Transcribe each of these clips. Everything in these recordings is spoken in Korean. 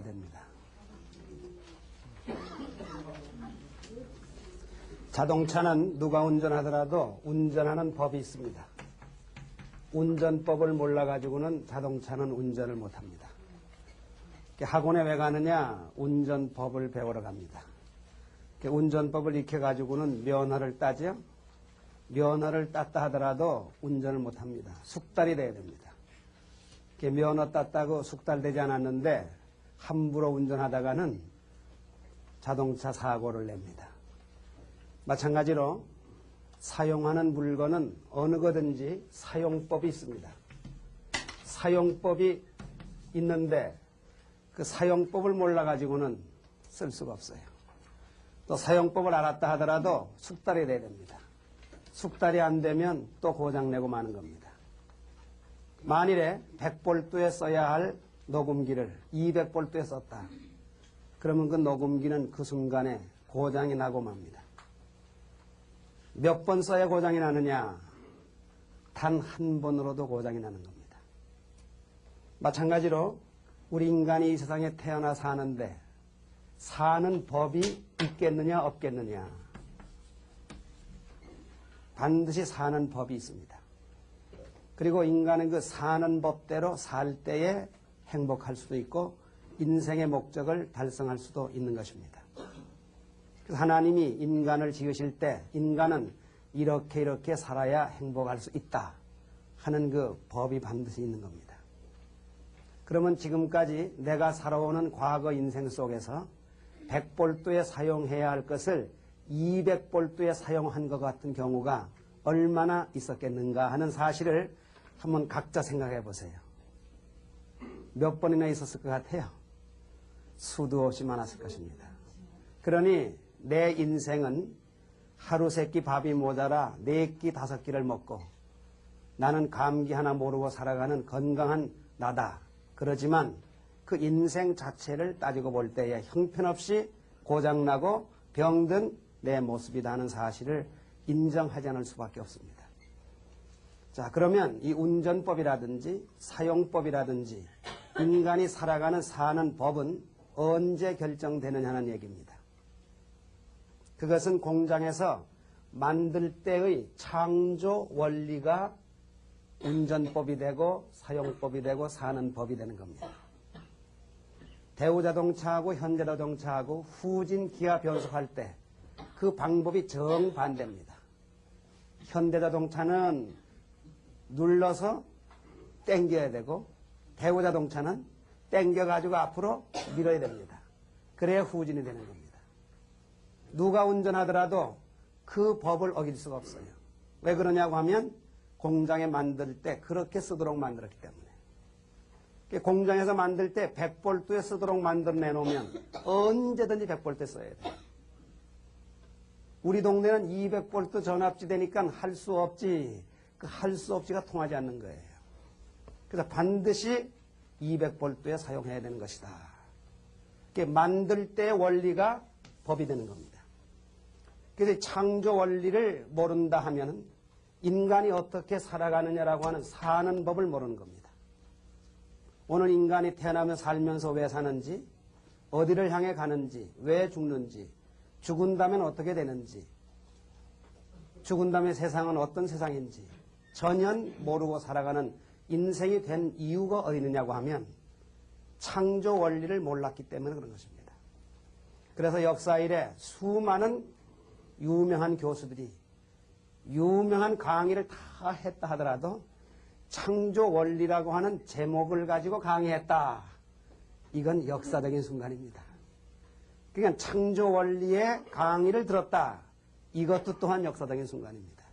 됩니다. 자동차는 누가 운전하더라도 운전하는 법이 있습니다. 운전법을 몰라가지고는 자동차는 운전을 못합니다. 학원에 왜 가느냐? 운전법을 배우러 갑니다. 운전법을 익혀가지고는 면허를 따죠. 면허를 땄다 하더라도 운전을 못합니다. 숙달이 돼야 됩니다. 면허 땄다고 숙달되지 않았는데 함부로 운전하다가는 자동차 사고를 냅니다. 마찬가지로 사용하는 물건은 어느 거든지 사용법이 있습니다. 사용법이 있는데 그 사용법을 몰라가지고는 쓸 수가 없어요. 또 사용법을 알았다 하더라도 숙달이 돼야 됩니다. 숙달이 안 되면 또 고장내고 마는 겁니다. 만일에 100볼트에 써야 할 녹음기를 200볼트에 썼다. 그러면 그 녹음기는 그 순간에 고장이 나고 맙니다. 몇 번 써야 고장이 나느냐? 단 한 번으로도 고장이 나는 겁니다. 마찬가지로 우리 인간이 이 세상에 태어나 사는데 사는 법이 있겠느냐 없겠느냐? 반드시 사는 법이 있습니다. 그리고 인간은 그 사는 법대로 살 때에 행복할 수도 있고 인생의 목적을 달성할 수도 있는 것입니다. 그래서 하나님이 인간을 지으실 때 인간은 이렇게 살아야 행복할 수 있다 하는 그 법이 반드시 있는 겁니다. 그러면 지금까지 내가 살아오는 과거 인생 속에서 100볼트에 사용해야 할 것을 200볼트에 사용한 것 같은 경우가 얼마나 있었겠는가 하는 사실을 한번 각자 생각해 보세요. 몇 번이나 있었을 것 같아요? 수도 없이 많았을 것입니다. 그러니 내 인생은 하루 세 끼 밥이 모자라 네 끼 다섯 끼를 먹고 나는 감기 하나 모르고 살아가는 건강한 나다. 그러지만 그 인생 자체를 따지고 볼 때에 형편없이 고장나고 병든 내 모습이다 하는 사실을 인정하지 않을 수밖에 없습니다. 자, 그러면 이 운전법이라든지 사용법이라든지 인간이 살아가는 사는 법은 언제 결정되느냐는 얘기입니다. 그것은 공장에서 만들 때의 창조 원리가 운전법이 되고 사용법이 되고 사는 법이 되는 겁니다. 대우자동차하고 현대자동차하고 후진 기아 변속할 때 그 방법이 정반대입니다. 현대자동차는 눌러서 당겨야 되고 대우자동차는 당겨가지고 앞으로 밀어야 됩니다. 그래야 후진이 되는 겁니다. 누가 운전하더라도 그 법을 어길 수가 없어요. 왜 그러냐고 하면 공장에 만들 때 그렇게 쓰도록 만들었기 때문에. 공장에서 만들 때 100볼트에 쓰도록 만들어내놓으면 언제든지 100볼트에 써야 돼요. 우리 동네는 200볼트 전압지 되니까 할 수 없지. 그 할 수 없지가 통하지 않는 거예요. 그래서 반드시 200볼트에 사용해야 되는 것이다. 만들 때의 원리가 법이 되는 겁니다. 그래서 창조 원리를 모른다 하면 인간이 어떻게 살아가느냐라고 하는 사는 법을 모르는 겁니다. 오늘 인간이 태어나며 살면서 왜 사는지, 어디를 향해 가는지, 왜 죽는지, 죽은 다음엔 어떻게 되는지, 죽은 다음에 세상은 어떤 세상인지 전혀 모르고 살아가는 인생이 된 이유가 어디 있느냐고 하면 창조 원리를 몰랐기 때문에 그런 것입니다. 그래서 역사 이래 수많은 유명한 교수들이 유명한 강의를 다 했다 하더라도 창조 원리라고 하는 제목을 가지고 강의했다. 이건 역사적인 순간입니다. 그러니까 창조 원리의 강의를 들었다. 이것도 또한 역사적인 순간입니다.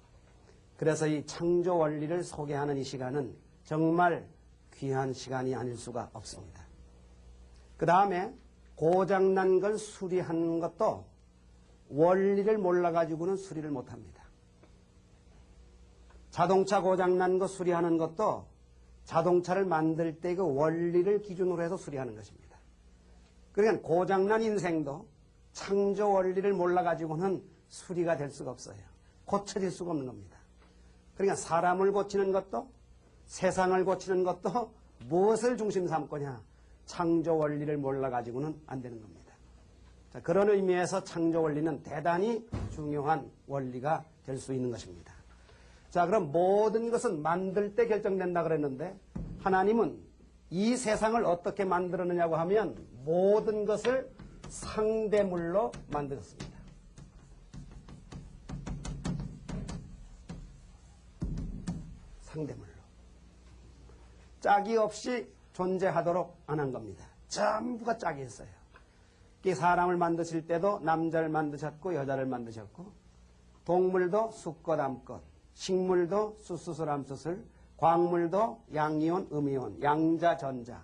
그래서 이 창조 원리를 소개하는 이 시간은 정말 귀한 시간이 아닐 수가 없습니다. 그 다음에 고장난 걸 수리하는 것도 원리를 몰라가지고는 수리를 못합니다. 자동차 고장난 거 수리하는 것도 자동차를 만들 때 그 원리를 기준으로 해서 수리하는 것입니다. 그러니까 고장난 인생도 창조 원리를 몰라가지고는 수리가 될 수가 없어요. 고쳐질 수가 없는 겁니다. 그러니까 사람을 고치는 것도 세상을 고치는 것도 무엇을 중심 삼고냐? 창조 원리를 몰라가지고는 안 되는 겁니다. 자, 그런 의미에서 창조 원리는 대단히 중요한 원리가 될 수 있는 것입니다. 자, 그럼 모든 것은 만들 때 결정된다 그랬는데 하나님은 이 세상을 어떻게 만들었느냐고 하면 모든 것을 상대물로 만들었습니다. 상대물로. 짝이 없이 존재하도록 안 한 겁니다. 전부가 짝이 있어요. 사람을 만드실 때도 남자를 만드셨고 여자를 만드셨고 동물도 수컷 암컷, 식물도 수수술 암수술, 광물도 양이온 음이온, 양자 전자.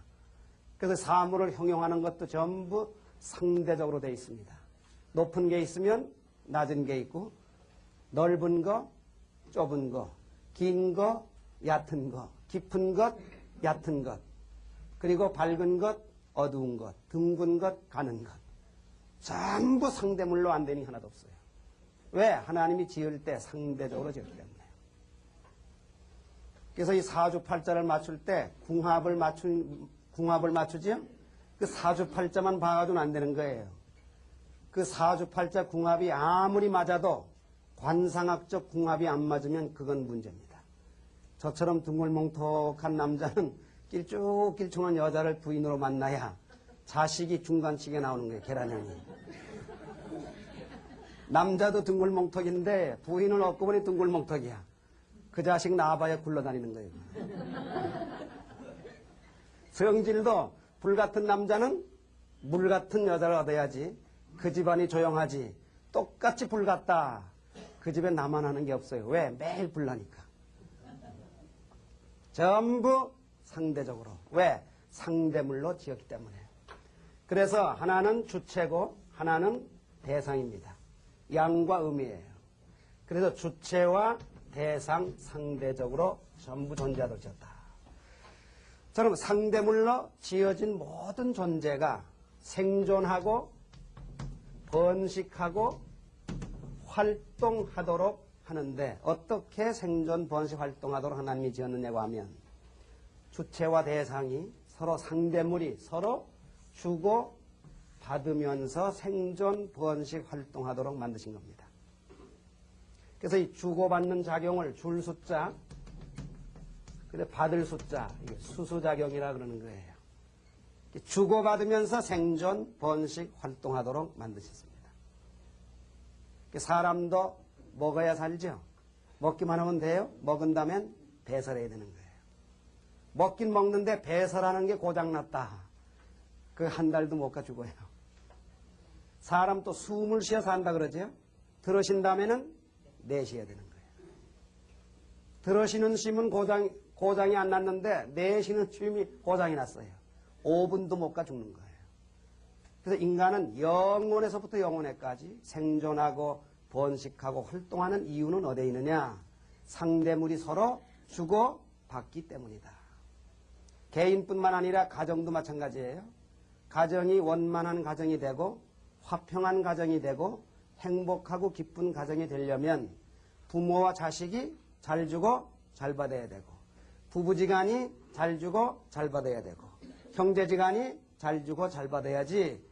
그래서 사물을 형용하는 것도 전부 상대적으로 되어 있습니다. 높은 게 있으면 낮은 게 있고 넓은 거, 좁은 거, 긴 거, 얕은 거, 깊은 것, 얕은 것, 그리고 밝은 것, 어두운 것, 둥근 것, 가는 것. 전부 상대물로 안 되니 하나도 없어요. 왜? 하나님이 지을 때 상대적으로 지었기 때문에. 그래서 이 사주팔자를 맞출 때 궁합을 맞추지요? 그 사주팔자만 봐가지고는 안 되는 거예요. 그 사주팔자 궁합이 아무리 맞아도 관상학적 궁합이 안 맞으면 그건 문제입니다. 저처럼 둥글뭉툭한 남자는 길쭉길쭉한 여자를 부인으로 만나야 자식이 중간식에 나오는 거예요. 계란형이. 남자도 둥글뭉툭인데 부인을 얻고 보니 둥글뭉툭이야. 그 자식 낳아봐야 굴러다니는 거예요. 성질도 불같은 남자는 물같은 여자를 얻어야지. 그 집안이 조용하지. 똑같이 불같다. 그 집에 나만 하는 게 없어요. 왜? 매일 불나니까. 전부 상대적으로. 왜? 상대물로 지었기 때문에. 그래서 하나는 주체고 하나는 대상입니다. 양과 음이에요. 그래서 주체와 대상 상대적으로 전부 존재하도록 지었다. 저는 상대물로 지어진 모든 존재가 생존하고 번식하고 활동하도록 하는데 어떻게 생존, 번식, 활동하도록 하나님이 지었느냐고 하면 주체와 대상이 서로 상대물이 서로 주고 받으면서 생존, 번식, 활동하도록 만드신 겁니다. 그래서 이 주고받는 작용을 줄 숫자, 근데 받을 숫자, 이게 수수작용이라 그러는 거예요. 주고받으면서 생존, 번식, 활동하도록 만드셨습니다. 사람도 먹어야 살죠. 먹기만 하면 돼요. 먹은 다음엔 배설해야 되는 거예요. 먹긴 먹는데 배설하는 게 고장났다. 그 한 달도 못 가 죽어요. 사람 또 숨을 쉬어 산다 그러죠. 들어신 다음에는 내쉬어야 되는 거예요. 들어쉬는 쉼은 고장이 안 났는데 내쉬는 쉼이 고장이 났어요. 5분도 못 가 죽는 거예요. 그래서 인간은 영혼에서부터 영혼에까지 생존하고 번식하고 활동하는 이유는 어디에 있느냐? 상대물이 서로 주고 받기 때문이다. 개인뿐만 아니라 가정도 마찬가지예요. 가정이 원만한 가정이 되고 화평한 가정이 되고 행복하고 기쁜 가정이 되려면 부모와 자식이 잘 주고 잘 받아야 되고 부부지간이 잘 주고 잘 받아야 되고 형제지간이 잘 주고 잘 받아야지.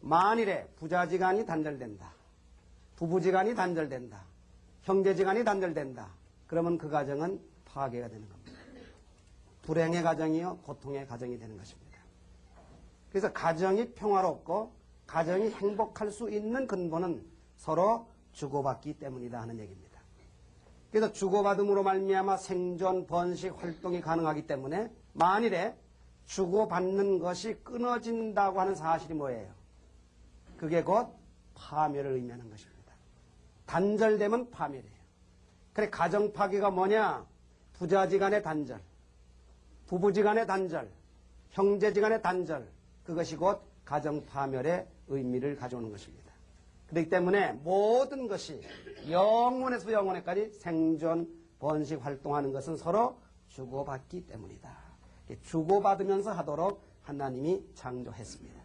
만일에 부자지간이 단절된다. 부부지간이 단절된다. 형제지간이 단절된다. 그러면 그 가정은 파괴가 되는 겁니다. 불행의 가정이요 고통의 가정이 되는 것입니다. 그래서 가정이 평화롭고 가정이 행복할 수 있는 근본은 서로 주고받기 때문이다 하는 얘기입니다. 그래서 주고받음으로 말미암아 생존, 번식, 활동이 가능하기 때문에 만일에 주고받는 것이 끊어진다고 하는 사실이 뭐예요? 그게 곧 파멸을 의미하는 것입니다. 단절되면 파멸이에요. 그래 가정 파괴가 뭐냐? 부자지간의 단절, 부부지간의 단절, 형제지간의 단절, 그것이 곧 가정 파멸의 의미를 가져오는 것입니다. 그렇기 때문에 모든 것이 영혼에서 영혼에까지 생존, 번식, 활동하는 것은 서로 주고받기 때문이다. 주고받으면서 하도록 하나님이 창조했습니다.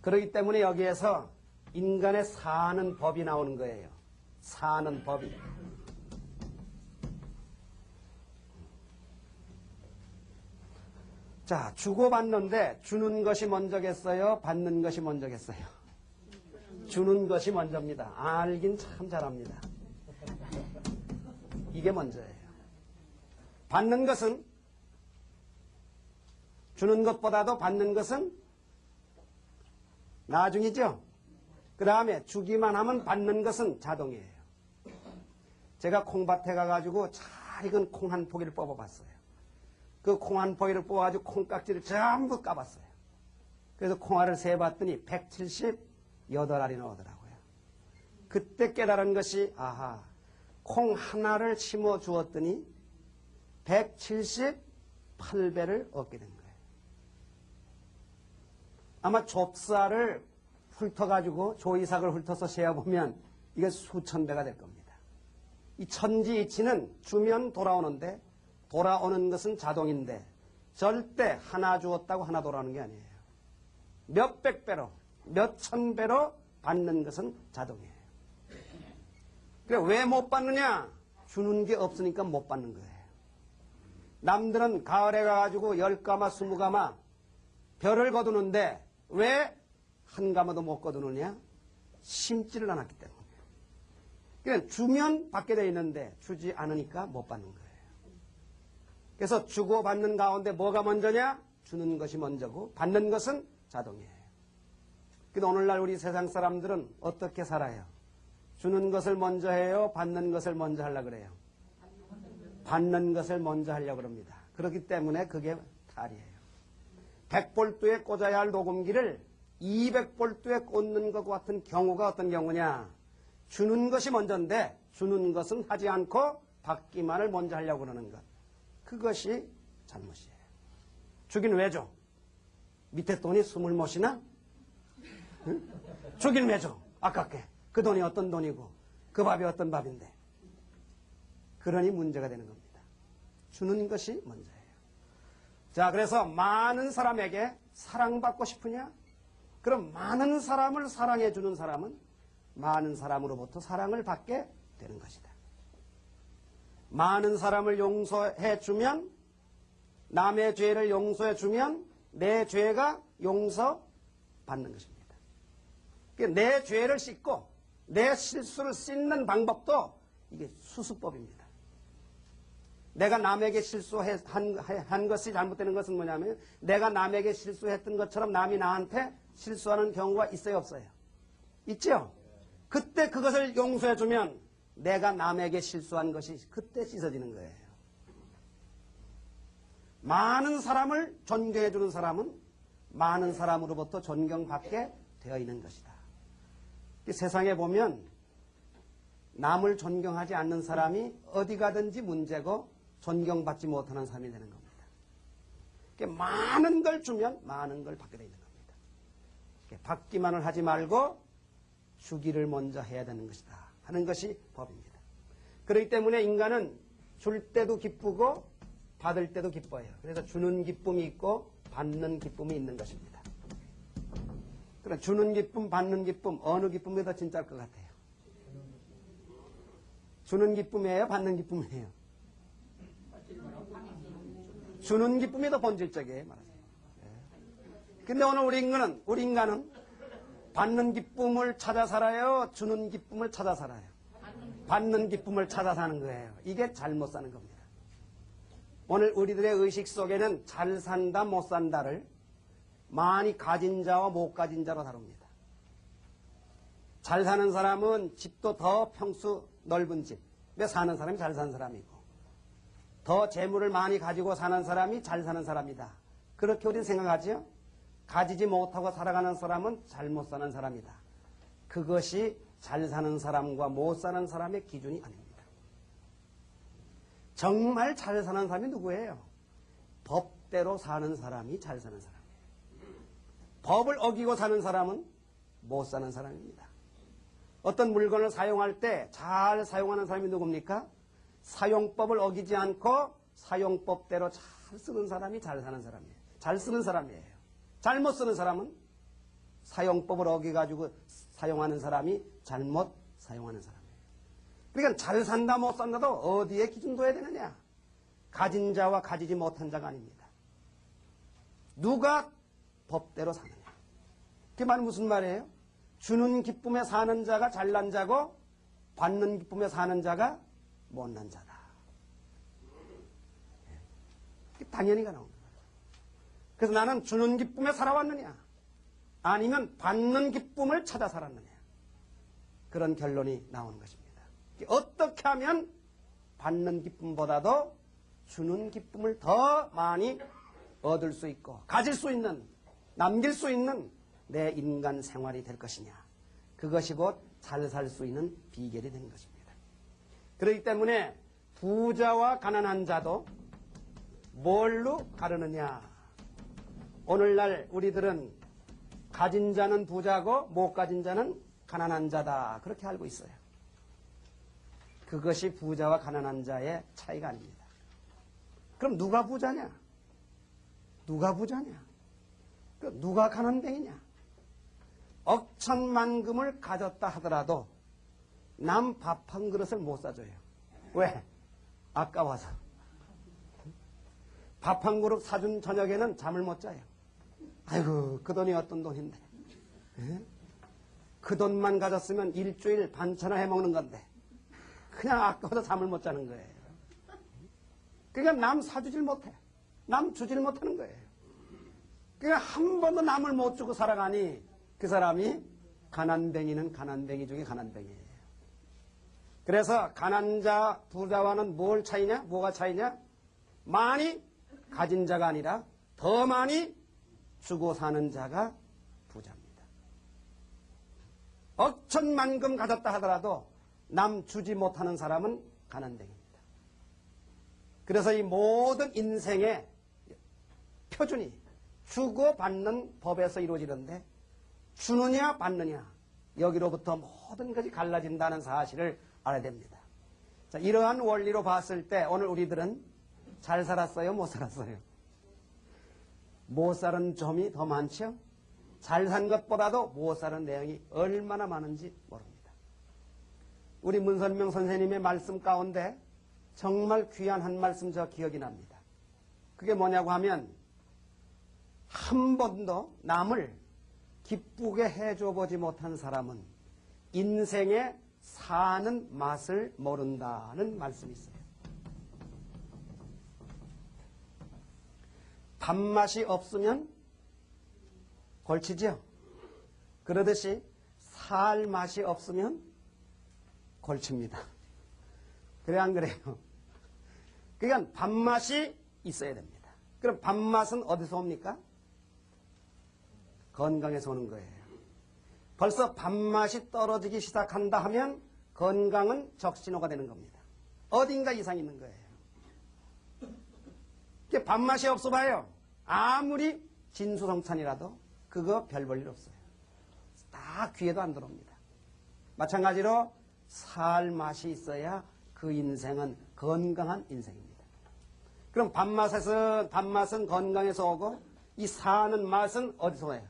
그렇기 때문에 여기에서 인간의 사는 법이 나오는 거예요. 사는 법이. 자, 주고받는데 주는 것이 먼저겠어요? 받는 것이 먼저겠어요? 주는 것이 먼저입니다. 알긴 참 잘합니다. 이게 먼저예요. 받는 것은, 주는 것보다도 받는 것은 나중이죠. 그 다음에 주기만 하면 받는 것은 자동이에요. 제가 콩밭에 가가지고 잘 익은 콩 한 포기를 뽑아봤어요. 그 콩 한 포기를 뽑아가지고 콩깍지를 전부 까봤어요. 그래서 콩알을 세봤더니 178알이 나오더라고요. 그때 깨달은 것이, 아하, 콩 하나를 심어 주었더니 178배를 얻게 된 거예요. 아마 좁쌀을 훑어가지고 조이삭을 훑어서 세어보면 이게 수천 배가 될 겁니다. 이 천지이치는 주면 돌아오는데 돌아오는 것은 자동인데 절대 하나 주었다고 하나 돌아오는 게 아니에요. 몇백 배로, 몇천 배로 받는 것은 자동이에요. 그래, 왜 못 받느냐? 주는 게 없으니까 못 받는 거예요. 남들은 가을에 가가지고 10가마, 20가마 별을 거두는데 왜 한 가마도 못 거두느냐? 심지를 않았기 때문에. 그러니까 주면 받게 돼 있는데 주지 않으니까 못 받는 거예요. 그래서 주고 받는 가운데 뭐가 먼저냐? 주는 것이 먼저고 받는 것은 자동이에요. 그래서 오늘날 우리 세상 사람들은 어떻게 살아요? 주는 것을 먼저 해요? 받는 것을 먼저 하려고 그래요? 받는 것을 먼저 하려고 합니다. 그렇기 때문에 그게 탈이에요. 100볼트에 꽂아야 할 녹음기를 200볼트에 꽂는 것과 같은 경우가 어떤 경우냐? 주는 것이 먼저인데 주는 것은 하지 않고 받기만을 먼저 하려고 그러는 것. 그것이 잘못이에요. 주긴 왜 줘? 밑에 돈이 숨을 못 쉬나? 응? 주긴 왜 줘? 아깝게. 그 돈이 어떤 돈이고 그 밥이 어떤 밥인데. 그러니 문제가 되는 겁니다. 주는 것이 먼저예요. 자, 그래서 많은 사람에게 사랑받고 싶으냐? 그럼 많은 사람을 사랑해 주는 사람은 많은 사람으로부터 사랑을 받게 되는 것이다. 많은 사람을 용서해 주면, 남의 죄를 용서해 주면 내 죄가 용서받는 것입니다. 내 죄를 씻고 내 실수를 씻는 방법도 이게 수수법입니다. 내가 남에게 실수한 것이 잘못되는 것은 뭐냐면 내가 남에게 실수했던 것처럼 남이 나한테 실수하는 경우가 있어요, 없어요? 있죠? 그때 그것을 용서해주면 내가 남에게 실수한 것이 그때 씻어지는 거예요. 많은 사람을 존경해주는 사람은 많은 사람으로부터 존경받게 되어 있는 것이다. 세상에 보면 남을 존경하지 않는 사람이 어디 가든지 문제고 존경받지 못하는 사람이 되는 겁니다. 많은 걸 주면 많은 걸 받게 되는 겁니다. 받기만을 하지 말고 주기를 먼저 해야 되는 것이다 하는 것이 법입니다. 그렇기 때문에 인간은 줄 때도 기쁘고 받을 때도 기뻐해요. 그래서 주는 기쁨이 있고 받는 기쁨이 있는 것입니다. 그럼 주는 기쁨, 받는 기쁨, 어느 기쁨이 더 진짜일 것 같아요? 주는 기쁨이에요? 받는 기쁨이에요? 주는 기쁨이 더 본질적이에요. 말하세요. 근데 오늘 우리 인간은 받는 기쁨을 찾아 살아요? 주는 기쁨을 찾아 살아요? 받는 기쁨을 찾아 사는 거예요. 이게 잘못 사는 겁니다. 오늘 우리들의 의식 속에는 잘 산다, 못 산다를 많이 가진 자와 못 가진 자로 다룹니다. 잘 사는 사람은 집도 더 평수 넓은 집에 사는 사람이 잘 사는 사람이고 더 재물을 많이 가지고 사는 사람이 잘 사는 사람이다. 그렇게 우리는 생각하죠? 가지지 못하고 살아가는 사람은 잘못 사는 사람이다. 그것이 잘 사는 사람과 못 사는 사람의 기준이 아닙니다. 정말 잘 사는 사람이 누구예요? 법대로 사는 사람이 잘 사는 사람이에요. 법을 어기고 사는 사람은 못 사는 사람입니다. 어떤 물건을 사용할 때 잘 사용하는 사람이 누굽니까? 사용법을 어기지 않고 사용법대로 잘 쓰는 사람이 잘 사는 사람이에요. 잘 쓰는 사람이에요. 잘못 쓰는 사람은 사용법을 어기가지고 사용하는 사람이 잘못 사용하는 사람이에요. 그러니까 잘 산다 못 산다도 어디에 기준 둬야 되느냐? 가진 자와 가지지 못한 자가 아닙니다. 누가 법대로 사느냐. 그 말은 무슨 말이에요? 주는 기쁨에 사는 자가 잘난 자고 받는 기쁨에 사는 자가 못난 자다. 당연히가 나오는 거예요. 그래서 나는 주는 기쁨에 살아왔느냐 아니면 받는 기쁨을 찾아 살았느냐, 그런 결론이 나오는 것입니다. 어떻게 하면 받는 기쁨보다도 주는 기쁨을 더 많이 얻을 수 있고 가질 수 있는, 남길 수 있는 내 인간 생활이 될 것이냐, 그것이 곧 잘 살 수 있는 비결이 되는 것입니다. 그렇기 때문에 부자와 가난한 자도 뭘로 가르느냐. 오늘날 우리들은 가진 자는 부자고 못 가진 자는 가난한 자다, 그렇게 알고 있어요. 그것이 부자와 가난한 자의 차이가 아닙니다. 그럼 누가 부자냐? 누가 부자냐? 누가 가난뱅이냐? 억천만금을 가졌다 하더라도 남 밥 한 그릇을 못 사줘요. 왜? 아까워서. 밥 한 그릇 사준 저녁에는 잠을 못 자요. 아이고, 그 돈이 어떤 돈인데. 예? 그 돈만 가졌으면 일주일 반찬을 해먹는 건데 그냥 아까워서 잠을 못 자는 거예요. 그러니까 남 사주질 못해. 남 주질 못하는 거예요. 그러니까 한 번도 남을 못 주고 살아가니 그 사람이 가난뱅이는 가난뱅이 중에 가난뱅이에요. 그래서 가난자, 부자와는 뭘 차이냐? 뭐가 차이냐? 많이 가진 자가 아니라 더 많이 주고 사는 자가 부자입니다. 억천만금 가졌다 하더라도 남 주지 못하는 사람은 가난뱅이입니다. 그래서 이 모든 인생의 표준이 주고받는 법에서 이루어지는데 주느냐 받느냐 여기로부터 모든 것이 갈라진다는 사실을 알아야 됩니다. 자, 이러한 원리로 봤을 때 오늘 우리들은 잘 살았어요? 못 살았어요? 못 사는 점이 더 많죠? 잘 산 것보다도 못 사는 내용이 얼마나 많은지 모릅니다. 우리 문선명 선생님의 말씀 가운데 정말 귀한 한 말씀 저 기억이 납니다. 그게 뭐냐고 하면 한 번도 남을 기쁘게 해줘 보지 못한 사람은 인생에 사는 맛을 모른다는 말씀이 있어요. 밥맛이 없으면 골치죠. 그러듯이 살 맛이 없으면 골칩니다. 그래 안 그래요? 그러니까 밥맛이 있어야 됩니다. 그럼 밥맛은 어디서 옵니까? 건강에서 오는 거예요. 벌써 밥맛이 떨어지기 시작한다 하면 건강은 적신호가 되는 겁니다. 어딘가 이상이 있는 거예요. 밥맛이 없어 봐요. 아무리 진수성찬이라도 그거 별 볼 일 없어요. 다 귀에도 안 들어옵니다. 마찬가지로 살 맛이 있어야 그 인생은 건강한 인생입니다. 그럼 밥맛은 건강에서 오고 이 사는 맛은 어디서 와요?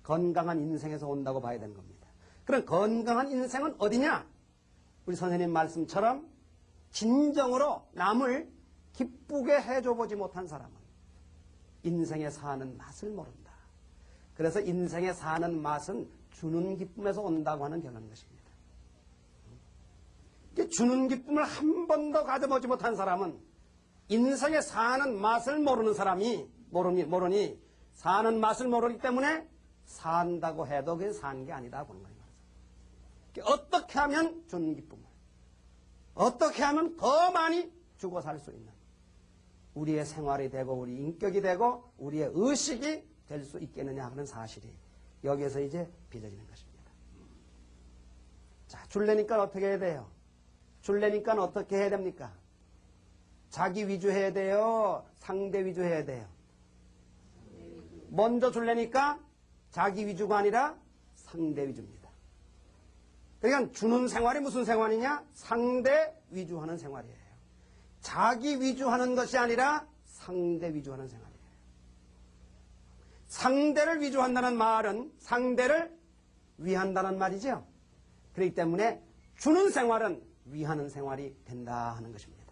건강한 인생에서 온다고 봐야 되는 겁니다. 그럼 건강한 인생은 어디냐? 우리 선생님 말씀처럼 진정으로 남을 기쁘게 해줘보지 못한 사람은 인생에 사는 맛을 모른다. 그래서 인생에 사는 맛은 주는 기쁨에서 온다고 하는 결론인 것입니다. 주는 기쁨을 한 번도 가져보지 못한 사람은 인생에 사는 맛을 모르는 사람이 모르니 사는 맛을 모르기 때문에 산다고 해도 그게 산 게 아니다 보는 거예요. 어떻게 하면 주는 기쁨을, 어떻게 하면 더 많이 주고 살 수 있는 우리의 생활이 되고 우리 인격이 되고 우리의 의식이 될 수 있겠느냐 하는 사실이 여기에서 이제 빚어지는 것입니다. 자, 줄래니까 어떻게 해야 돼요? 줄래니까 어떻게 해야 됩니까? 자기 위주해야 돼요? 상대 위주해야 돼요? 먼저 줄래니까 자기 위주가 아니라 상대 위주입니다. 그러니까 주는 생활이 무슨 생활이냐? 상대 위주하는 생활이에요. 자기 위주하는 것이 아니라 상대 위주하는 생활이에요. 상대를 위주한다는 말은 상대를 위한다는 말이죠. 그렇기 때문에 주는 생활은 위하는 생활이 된다 하는 것입니다.